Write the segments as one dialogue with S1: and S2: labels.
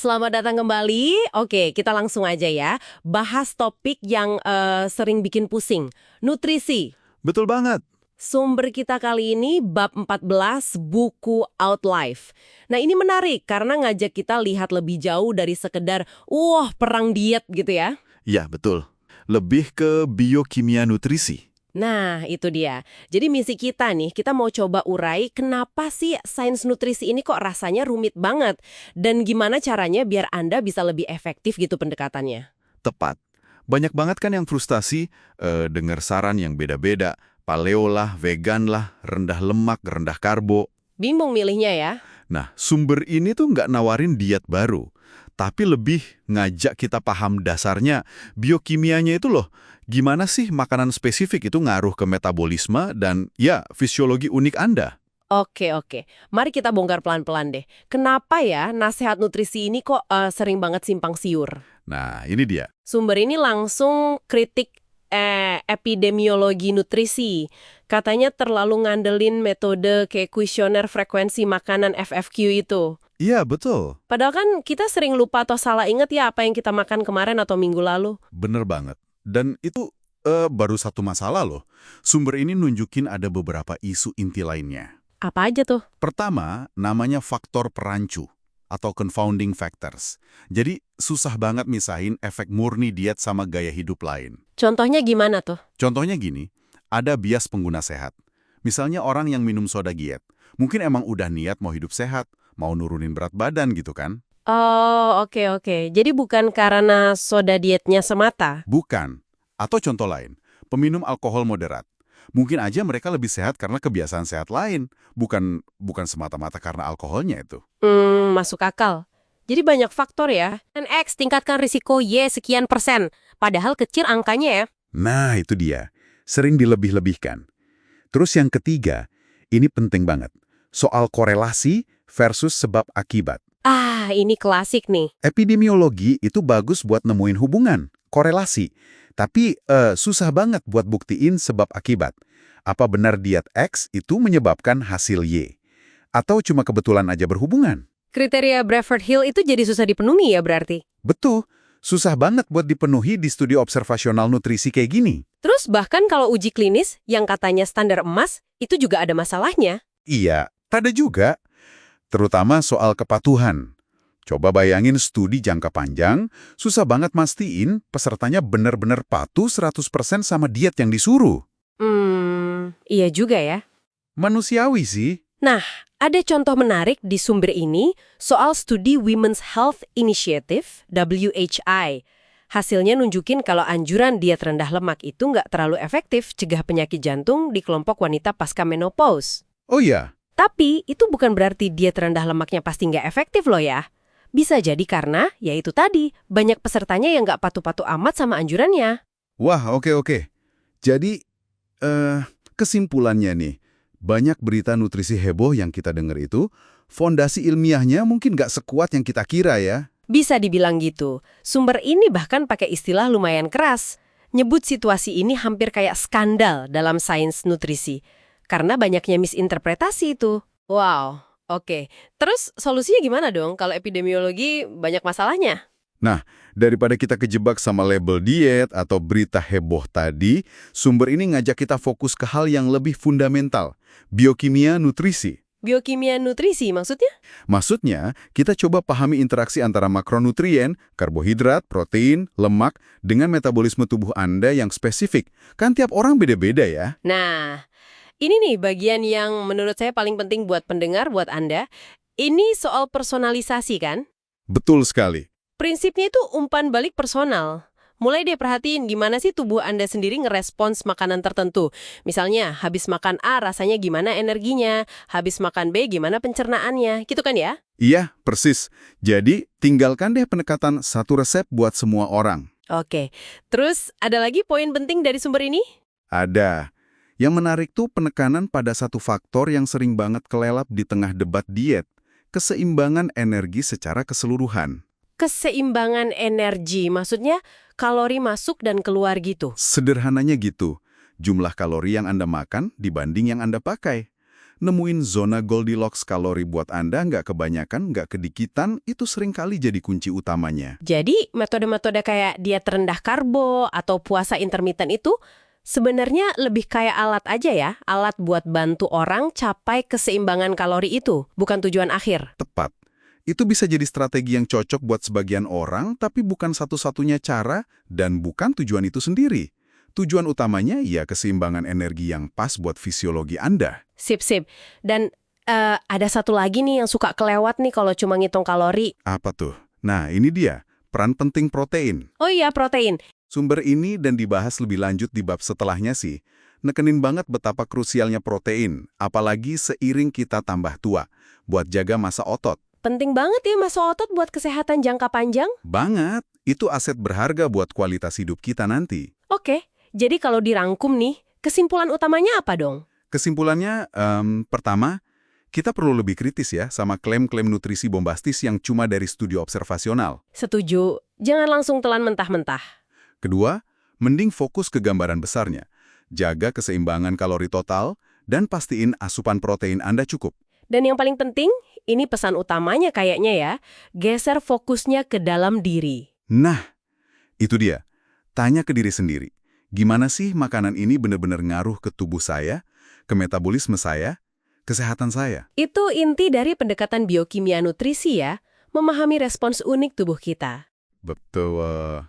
S1: Selamat datang kembali. Oke, kita langsung aja ya. Bahas topik yang sering bikin pusing. Nutrisi.
S2: Betul banget.
S1: Sumber kita kali ini bab 14 buku Outlife. Nah ini menarik karena ngajak kita lihat lebih jauh dari sekedar, perang diet gitu ya.
S2: Ya, betul. Lebih ke biokimia nutrisi.
S1: Nah, itu dia. Jadi misi kita nih, kita mau coba urai kenapa sih sains nutrisi ini kok rasanya rumit banget. Dan gimana caranya biar Anda bisa lebih efektif gitu pendekatannya.
S2: Tepat. Banyak banget kan yang frustasi dengar saran yang beda-beda. Paleo lah, vegan lah, rendah lemak, rendah karbo.
S1: Bingung milihnya ya.
S2: Nah, sumber ini tuh nggak nawarin diet baru. Tapi lebih ngajak kita paham dasarnya, biokimianya itu loh. Gimana sih makanan spesifik itu ngaruh ke metabolisme dan ya fisiologi unik Anda?
S1: Oke. Mari kita bongkar pelan-pelan deh. Kenapa ya nasihat nutrisi ini kok sering banget simpang siur?
S2: Nah, ini dia.
S1: Sumber ini langsung kritik epidemiologi nutrisi. Katanya terlalu ngandelin metode kayak kuesioner frekuensi makanan FFQ itu.
S2: Iya, betul.
S1: Padahal kan kita sering lupa atau salah inget ya apa yang kita makan kemarin atau minggu lalu.
S2: Bener banget. Dan itu baru satu masalah loh. Sumber ini nunjukin ada beberapa isu inti lainnya.
S1: Apa aja tuh?
S2: Pertama, namanya faktor perancu atau confounding factors. Jadi, susah banget misahin efek murni diet sama gaya hidup lain.
S1: Contohnya gimana tuh?
S2: Contohnya gini, ada bias pengguna sehat. Misalnya orang yang minum soda diet, mungkin emang udah niat mau hidup sehat, mau nurunin berat badan gitu kan?
S1: Oh, oke. Jadi bukan karena soda dietnya semata.
S2: Bukan. Atau contoh lain, peminum alkohol moderat. Mungkin aja mereka lebih sehat karena kebiasaan sehat lain, bukan semata-mata karena alkoholnya itu.
S1: Masuk akal. Jadi banyak faktor ya. Dan X tingkatkan risiko Y sekian %. Padahal kecil angkanya ya.
S2: Nah, itu dia. Sering dilebih-lebihkan. Terus yang ketiga, ini penting banget. Soal korelasi versus sebab akibat.
S1: Ah, ini klasik nih.
S2: Epidemiologi itu bagus buat nemuin hubungan, korelasi. Tapi susah banget buat buktiin sebab akibat. Apa benar diet X itu menyebabkan hasil Y? Atau cuma kebetulan aja berhubungan?
S1: Kriteria Bradford Hill itu jadi susah dipenuhi ya berarti.
S2: Betul, susah banget buat dipenuhi di studi observasional nutrisi kayak gini.
S1: Terus bahkan kalau uji klinis yang katanya standar emas, itu juga ada masalahnya.
S2: Iya, ada juga. Terutama soal kepatuhan. Coba bayangin studi jangka panjang, susah banget mastiin pesertanya benar-benar patuh 100% sama diet yang disuruh.
S1: Iya juga ya.
S2: Manusiawi sih.
S1: Nah, ada contoh menarik di sumber ini soal studi Women's Health Initiative, WHI. Hasilnya nunjukin kalau anjuran diet rendah lemak itu nggak terlalu efektif cegah penyakit jantung di kelompok wanita pasca menopause.
S2: Oh iya,
S1: Tapi, itu bukan berarti diet rendah lemaknya pasti nggak efektif loh ya. Bisa jadi karena, ya itu tadi, banyak pesertanya yang nggak patuh-patuh amat sama anjurannya.
S2: wah oke. Jadi, kesimpulannya nih, banyak berita nutrisi heboh yang kita dengar itu, fondasi ilmiahnya mungkin nggak sekuat yang kita kira ya.
S1: Bisa dibilang gitu. Sumber ini bahkan pakai istilah lumayan keras. Nyebut situasi ini hampir kayak skandal dalam sains nutrisi. Karena banyaknya misinterpretasi itu. Wow, oke. Terus solusinya gimana dong kalau epidemiologi banyak masalahnya?
S2: Nah, daripada kita kejebak sama label diet atau berita heboh tadi, sumber ini ngajak kita fokus ke hal yang lebih fundamental, biokimia nutrisi.
S1: Biokimia nutrisi maksudnya?
S2: Maksudnya, kita coba pahami interaksi antara makronutrien, karbohidrat, protein, lemak, dengan metabolisme tubuh Anda yang spesifik. Kan tiap orang beda-beda ya.
S1: Nah, ini nih bagian yang menurut saya paling penting buat pendengar, buat Anda. Ini soal personalisasi kan?
S2: Betul sekali.
S1: Prinsipnya itu umpan balik personal. Mulai deh perhatiin gimana sih tubuh Anda sendiri ngerespons makanan tertentu. Misalnya, habis makan A rasanya gimana energinya, habis makan B gimana pencernaannya, gitu kan ya?
S2: Iya, persis. Jadi, tinggalkan deh pendekatan satu resep buat semua orang.
S1: Oke, terus ada lagi poin penting dari sumber ini?
S2: Ada. Yang menarik tuh penekanan pada satu faktor yang sering banget kelelap di tengah debat diet. Keseimbangan energi secara keseluruhan.
S1: Keseimbangan energi, maksudnya kalori masuk dan keluar gitu.
S2: Sederhananya gitu, jumlah kalori yang Anda makan dibanding yang Anda pakai. Nemuin zona Goldilocks kalori buat Anda nggak kebanyakan, nggak kedikitan, itu seringkali jadi kunci utamanya.
S1: Jadi, metode-metode kayak diet rendah karbo atau puasa intermittent itu sebenarnya lebih kayak alat aja ya, alat buat bantu orang capai keseimbangan kalori itu, bukan tujuan akhir.
S2: Tepat. Itu bisa jadi strategi yang cocok buat sebagian orang, tapi bukan satu-satunya cara dan bukan tujuan itu sendiri. Tujuan utamanya ya keseimbangan energi yang pas buat fisiologi Anda.
S1: Sip. Dan ada satu lagi nih yang suka kelewat nih kalau cuma ngitung kalori.
S2: Apa tuh? Nah, ini dia, peran penting protein.
S1: Oh iya, protein.
S2: Sumber ini dan dibahas lebih lanjut di bab setelahnya sih. Nekenin banget betapa krusialnya protein, apalagi seiring kita tambah tua, buat jaga massa otot.
S1: Penting banget ya massa otot buat kesehatan jangka panjang.
S2: Banget, itu aset berharga buat kualitas hidup kita nanti.
S1: Oke, jadi kalau dirangkum nih, kesimpulan utamanya apa dong?
S2: Kesimpulannya, pertama, kita perlu lebih kritis ya sama klaim-klaim nutrisi bombastis yang cuma dari studi observasional.
S1: Setuju, jangan langsung telan mentah-mentah.
S2: Kedua, mending fokus ke gambaran besarnya. Jaga keseimbangan kalori total dan pastiin asupan protein Anda cukup.
S1: Dan yang paling penting, ini pesan utamanya kayaknya ya, geser fokusnya ke dalam diri.
S2: Nah, itu dia. Tanya ke diri sendiri, gimana sih makanan ini benar-benar ngaruh ke tubuh saya, ke metabolisme saya, kesehatan saya?
S1: Itu inti dari pendekatan biokimia nutrisi ya, memahami respons unik tubuh kita.
S2: Betul.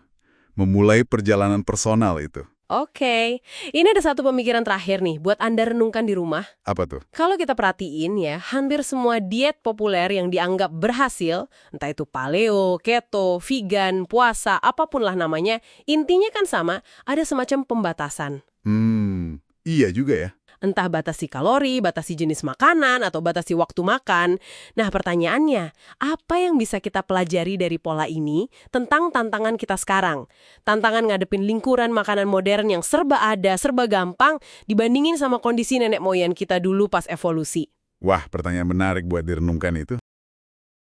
S2: Memulai perjalanan personal itu.
S1: Oke, ini ada satu pemikiran terakhir nih buat Anda renungkan di rumah.
S2: Apa tuh?
S1: Kalau kita perhatiin ya, hampir semua diet populer yang dianggap berhasil, entah itu paleo, keto, vegan, puasa, apapun lah namanya, intinya kan sama, ada semacam pembatasan.
S2: Iya juga ya.
S1: Entah batasi kalori, batasi jenis makanan, atau batasi waktu makan. Nah, pertanyaannya, apa yang bisa kita pelajari dari pola ini tentang tantangan kita sekarang? Tantangan ngadepin lingkuran makanan modern yang serba ada, serba gampang, dibandingin sama kondisi nenek moyang kita dulu pas evolusi.
S2: Wah, pertanyaan menarik buat direnungkan itu.